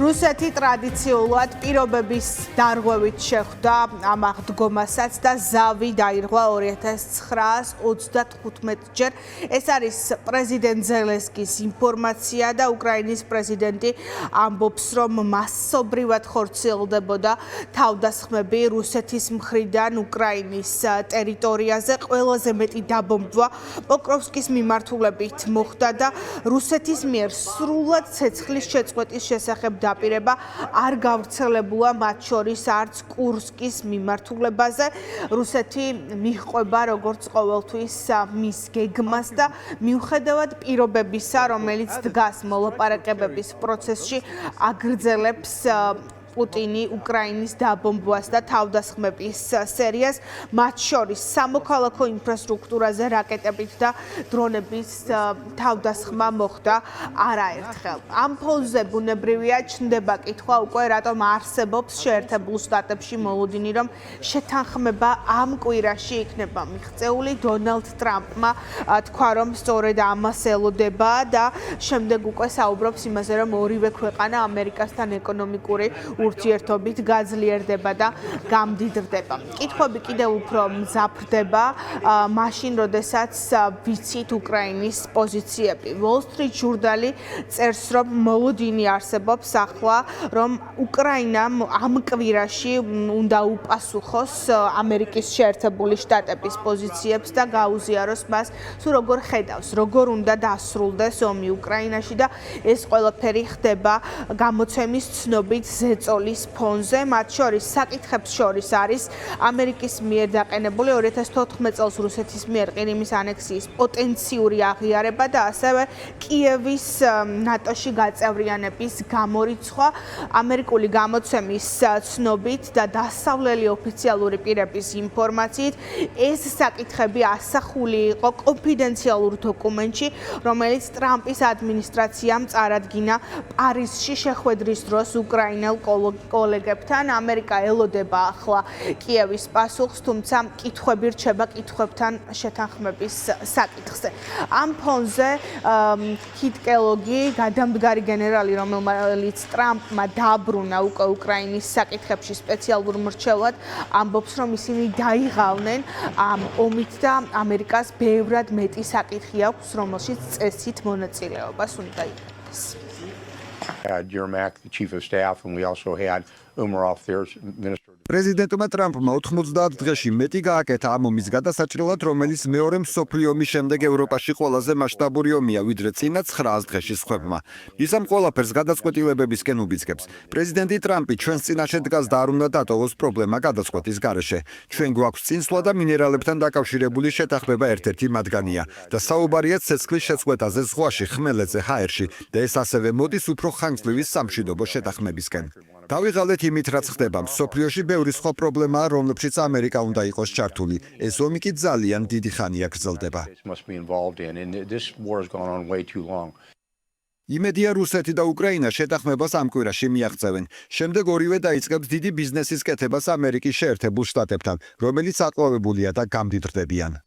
რუსეთი ტრადიციულად პირობების დარღვევით შეხვდა ამ აღდგომასაც და ზავი დაირღვა 2935 ჯერ. ეს არის პრეზიდენტ ზელენსკის ინფორმაცია და უკრაინის პრეზიდენტი ამბობს, რომ მასობრივად ხორციელდებოდა თავდასხმები რუსეთის მხრიდან უკრაინის ტერიტორიაზე. ყველაზე მეტი დაბომბვა პოკროვსკის მიმართულებით მოხდა და რუსეთის მიერ სრულად ცეცხლის შეწყვეტის შესახებ დაპირება არ გავრცელებულა მათ შორის არც კურსკის მიმართულებაზე. რუსეთი მიჰყვება როგორც ყოველთვის მის გეგმას და მიუხედავად პირობებისა, რომელიც დგას მოლაპარაკებების პროცესში, აგრძელებს პუტინი უკრაინის დაბომბვას და თავდასხმების სერიას, მათ შორის სამოქალაქო ინფრასტრუქტურაზე რაკეტებით და დრონების თავდასხმა მოხდა არაერთხელ. ამ ფონზე ბუნებრივია ჩნდება კითხვა უკვე რატომ არსებობს შეერთებულ შტატებში მოლოდინი, რომ შეთანხმება ამ კვირაში იქნება მიღწეული. დონალდ ტრამპმა თქვა, რომ სწორედ ამას ელოდება და შემდეგ უკვე საუბრობს იმაზე, რომ ორივე ქვეყანა ამერიკასთან ეკონომიკური ურთიერთობით გაძლიერდება და გამდიდრდება. კითხვები კიდევ უფრო მზაფრდება მაშინ, როდესაც ვიცით უკრაინის პოზიციები. Wall Street ჟურნალი წერს, რომ მოლოდინი არსებობს ახლა, რომ უკრაინამ ამ კვირაში უნდა უპასუხოს ამერიკის შეერთებული შტატების პოზიციებს და გაუზიაროს მას, სულ როგორ ხედავს, როგორ უნდა დასრულდეს ომი უკრაინაში და ეს ყველაფერი ხდება გამოცემის ცნობით ზეწოლის ფონზე. მათ შორის საკითხებს შორის არის ამერიკის მიერ დაყენებული 2014 წელს რუსეთის მიერ ყირიმის ანექსიის პოტენციური აღიარება და ასევე კიევის ნატოში გაწევრიანების გამორიცხვა. ამერიკული გამოცემის ცნობით და დასავლელი ოფიციალური პირების ინფორმაციით ეს საკითხები ასახული იყო კონფიდენციალურ დოკუმენტში, რომელიც ტრამპის ადმინისტრაციამ წარადგინა პარიზში შეხვედრის დროს უკრაინელ კოლეგებთან. ამერიკა ელოდება ახლა კიევის პასუხს, თუმცა კითხვები რჩება კითხვებთან შეთანხმების საკითხზე. ამ ფონზე კიტ კელოგი, გადამდგარი გენერალი, რომელიც ტრამპმა დააბრუნა უკვე უკრაინის საკითხებში სპეციალურ მრჩევლად, ამბობს, რომ ისინი დაიღალნენ ამ ომით და ამერიკას ბევრად მეტი საკითხი აქვს, რომელშიც წესით მონაწილეობას უნდა იღებს. Yermak, the chief of staff, and we also had Umarov there, minister. პრეზიდენტმა ტრამპმა 90 დღეში მეტი გააკეთა ამ ომის გადასაჭრელად, რომელიც მეორე მსოფლიო ომის შემდეგ ევროპაში ყველაზე მასშტაბური ომია, ვიდრე წინა 900 დღეში სხვებმა. ის ამ ყველაფერს გადაწყვეტილებებისკენ უბიძგებს. პრეზიდენტი ტრამპი ჩვენს წინაშე დგას და არ უნდა დატოვოს პრობლემა გადაწყვეტის გარეშე. ჩვენ გვაქვს წინსვლა და მინერალებთან დაკავშირებული შეთანხმება ერთ-ერთი მათგანია და საუბარია ცეცხლის შეწყვეტაზე ზღვაში, ხმელეთზე, ჰაერში და ეს ასევე მოდის უფრო ხანგრძლივი სამშვიდობო შეთანხმებისკენ. დავიღალეთ იმით, რაც ხდება მსოფლიოში ბევრი სხვა პრობლემაა, რომლებშიც ამერიკა უნდა იყოს ჩართული. ეს ომი კი ძალიან დიდი ხანია გრძელდება. იმედია რუსეთი და უკრაინა შეთანხმებას ამ კვირაში მიაღწევენ. შემდეგ ორივე დაიწყებს დიდი ბიზნესის კეთებას ამერიკის შეერთებულ შტატებთან, რომელიც ატყუებებულია და გამდიდრდებიან.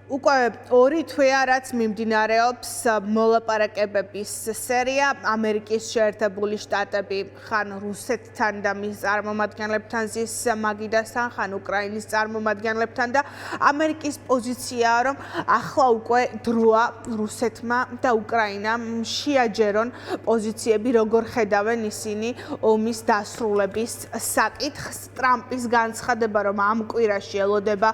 უკვე 2 თვეა, რაც მიმდინარეობს მოლაპარაკებების სერია. ამერიკის შეერთებული შტატები ხან რუსეთთან და მის წარმომადგენლებთან ზის მაგიდასთან, ხან უკრაინის წარმომადგენლებთან და ამერიკის პოზიციაა, რომ ახლა უკვე დროა რუსეთმა და უკრაინამ შეაჯერონ პოზიციები, როგორ ხედავენ ისინი ომის დასრულების საკითხს. ტრამპის განცხადება, რომ ამ კვირაში ელოდება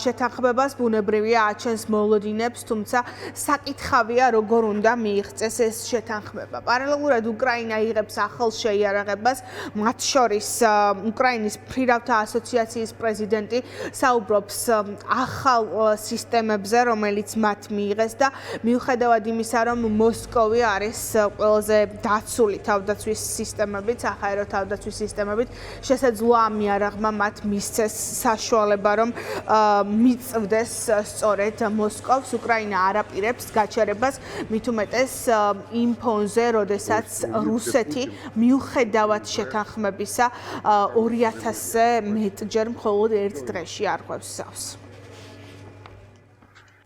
შეთანხმებას, ბუნებრივია აჩენს მოლოდინებს, თუმცა საკითხავია, როგორ უნდა მიიღწეს ეს შეთანხმება. პარალელურად უკრაინა იღებს ახალ შეიარაღებას, მათ შორის უკრაინის ფრივთა ასოციაციის პრეზიდენტი საუბრობს ახალ სისტემებზე, რომელიც მათ მიიღეს და მიუხედავად იმისა, რომ მოსკოვი არის ყველაზე დაცული თავდაცვის სისტემებით, საჰაერო თავდაცვის სისტემებით, შესაძლოა ამ იარაღმა მათ მისცეს საშუალება, რომ მიწვდეს სწორედ მოსკოვს. უკრაინა არაპირებს გაჩერებას, მით უმეტეს იმ ფონზე, როდესაც რუსეთი მიუხედავად შეთანხმებისა 2000-ზე მეტჯერ მხოლოდ ერთ დღეში არღვევს ზავს.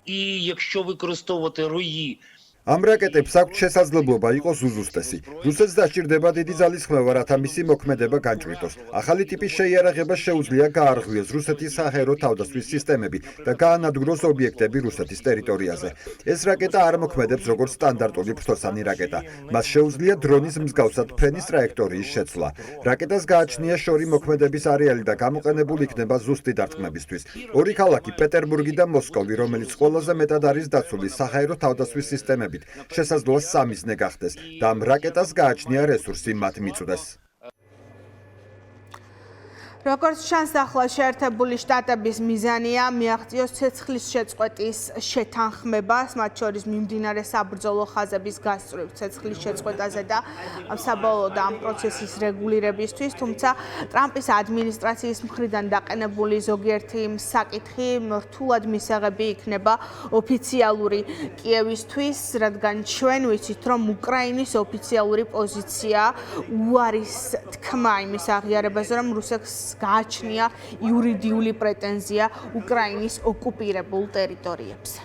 І якщо використовувати рої ამ რაკეტებს აქვთ შესაძლებლობა იყოს უზუსტესი. რუსეთს დასჭირდება დიდი ძალის ხმევა, რათა მისი მოქმედება განჭვრიტოს. ახალი ტიპის შეიარაღებას შეუძლია გაარღვიოს რუსეთის საჰაერო თავდასხმის სისტემები და გაანადგუროს ობიექტები რუსეთის ტერიტორიაზე. ეს რაკეტა არ მოქმედებს როგორც სტანდარტული ფრთოსანი რაკეტა. მას შეუძლია დრონის მსგავსად ფრენის ტრაექტორიის შეცვლა. რაკეტას გააჩნია შორი მოქმედების არეალი და გამოყენებული იქნება ზუსტი დარტყმებისთვის. ორი ქალაქი პეტერბურგი და მოსკოვი, რომელიც ყველაზე მეტად არის დაცული საჰაერო თავდასხმის სისტემებით, შესაძლოა სამიზნე გახდეს და ამ რაკეტას გააჩნია რესურსი მათ მიწვდეს. როგორც ჩანს, ახლა შეერთებული შტატების მიზანია მიაღწიოს ცეცხლის შეწყვეტის შეთანხმებას, მათ შორის მიმდინარე საბრძოლო ხაზების გასწვრივ ცეცხლის შეწყვეტაზე და საბოლოოდ ამ პროცესის რეგულირებისთვის, თუმცა ტრამპის ადმინისტრაციის მხრიდან დაყენებული ზოგიერთი საკითხი რთულად მისაღები იქნება ოფიციალური კიევისთვის, რადგან ჩვენ ვიცით, რომ უკრაინის ოფიციალური პოზიცია უარის თქმა იმის აღიარებაზე, რომ რუსეთს გააჩნია იურიდიული პრეტენზია უკრაინის ოკუპირებულ ტერიტორიებზე.